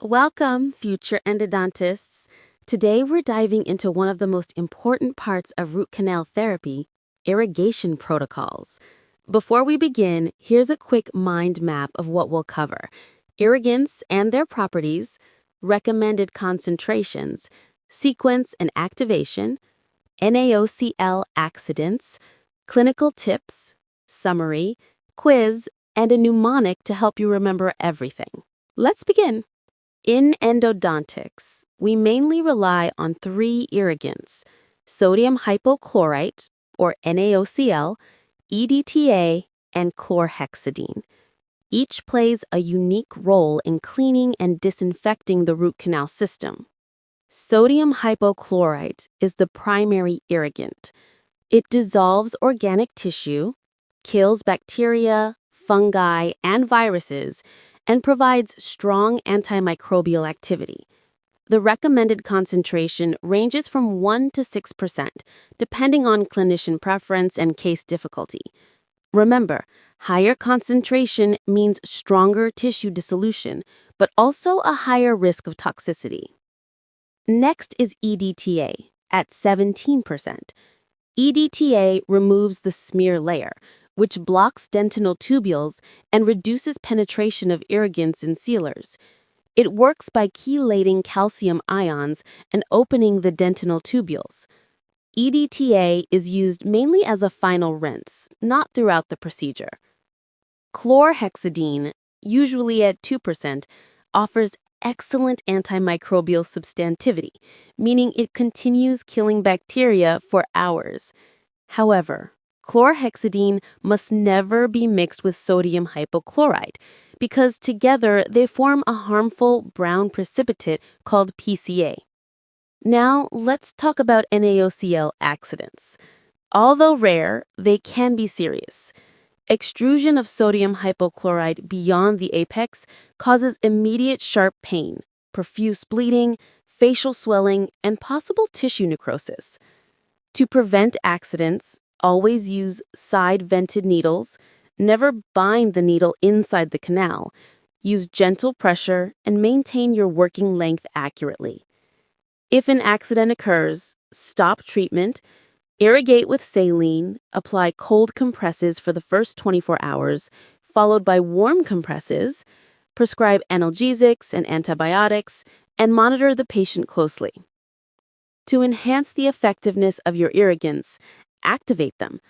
Welcome, future endodontists. Today we're diving into one of the most important parts of root canal therapy, irrigation protocols. Before we begin, here's a quick mind map of what we'll cover: irrigants and their properties, recommended concentrations, sequence and activation, NaOCl accidents, clinical tips, summary, quiz, and a mnemonic to help you remember everything. Let's begin. In endodontics, we mainly rely on three irrigants: sodium hypochlorite, or NaOCl, EDTA, and chlorhexidine. Each plays a unique role in cleaning and disinfecting the root canal system. Sodium hypochlorite is the primary irrigant. It dissolves organic tissue, kills bacteria, fungi, and viruses, and provides strong antimicrobial activity. The recommended concentration ranges from 1 to 6%, depending on clinician preference and case difficulty. Remember, higher concentration means stronger tissue dissolution, but also a higher risk of toxicity. Next is EDTA at 17%. EDTA removes the smear layer, which blocks dentinal tubules and reduces penetration of irrigants and sealers. It works by chelating calcium ions and opening the dentinal tubules. EDTA is used mainly as a final rinse, not throughout the procedure. Chlorhexidine, usually at 2%, offers excellent antimicrobial substantivity, meaning it continues killing bacteria for hours. However, chlorhexidine must never be mixed with sodium hypochlorite because together they form a harmful brown precipitate called PCA. Now, let's talk about NaOCl accidents. Although rare, they can be serious. Extrusion of sodium hypochlorite beyond the apex causes immediate sharp pain, profuse bleeding, facial swelling, and possible tissue necrosis. To prevent accidents, always use side-vented needles, never bind the needle inside the canal, use gentle pressure, and maintain your working length accurately. If an accident occurs, stop treatment, irrigate with saline, apply cold compresses for the first 24 hours, followed by warm compresses, prescribe analgesics and antibiotics, and monitor the patient closely. To enhance the effectiveness of your irrigants, activate them.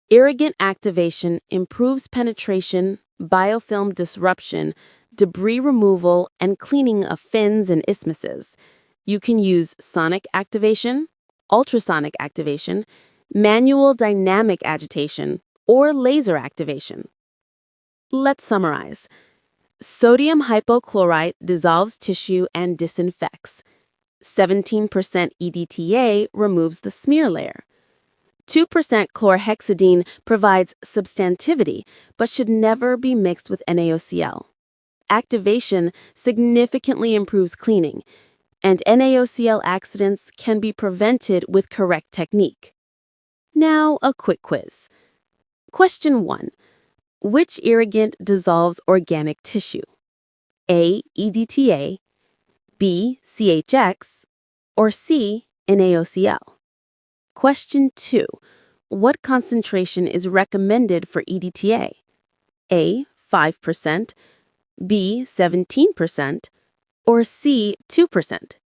Irrigant activation improves penetration, biofilm disruption, debris removal, and cleaning of fins and isthmuses. You can use sonic activation, ultrasonic activation, manual dynamic agitation, or laser activation. Let's summarize. Sodium hypochlorite dissolves tissue and disinfects. 17% EDTA removes the smear layer. 2% chlorhexidine provides substantivity, but should never be mixed with NaOCl. Activation significantly improves cleaning, and NaOCl accidents can be prevented with correct technique. Now, a quick quiz. Question 1. Which irrigant dissolves organic tissue? A. EDTA, B. CHX, or C. NaOCl? Question 2. What concentration is recommended for EDTA? A. 5%, B. 17%, or C. 2%?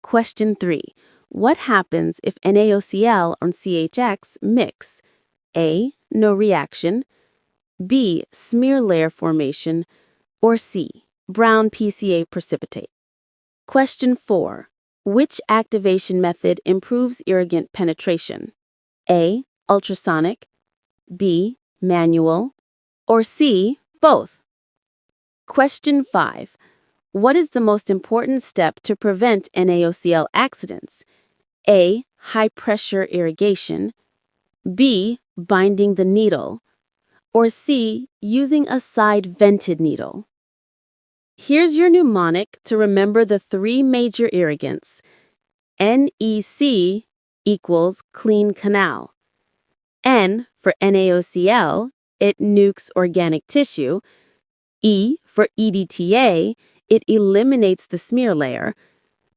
Question 3. What happens if NaOCl and CHX mix? A. No reaction, B. Smear layer formation, or C. Brown PCA precipitate? Question 4. Which activation method improves irrigant penetration? A. Ultrasonic, B. Manual, or C. Both? Question 5. What is the most important step to prevent NaOCl accidents? A. High-pressure irrigation, B. Binding the needle, or C. Using a side-vented needle? Here's your mnemonic to remember the three major irrigants. NEC equals clean canal. N for NaOCl, it nukes organic tissue. E for EDTA, it eliminates the smear layer.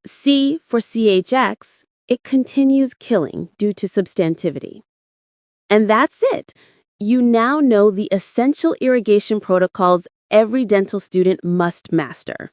C for CHX, it continues killing due to substantivity. And that's it. You now know the essential irrigation protocols every dental student must master.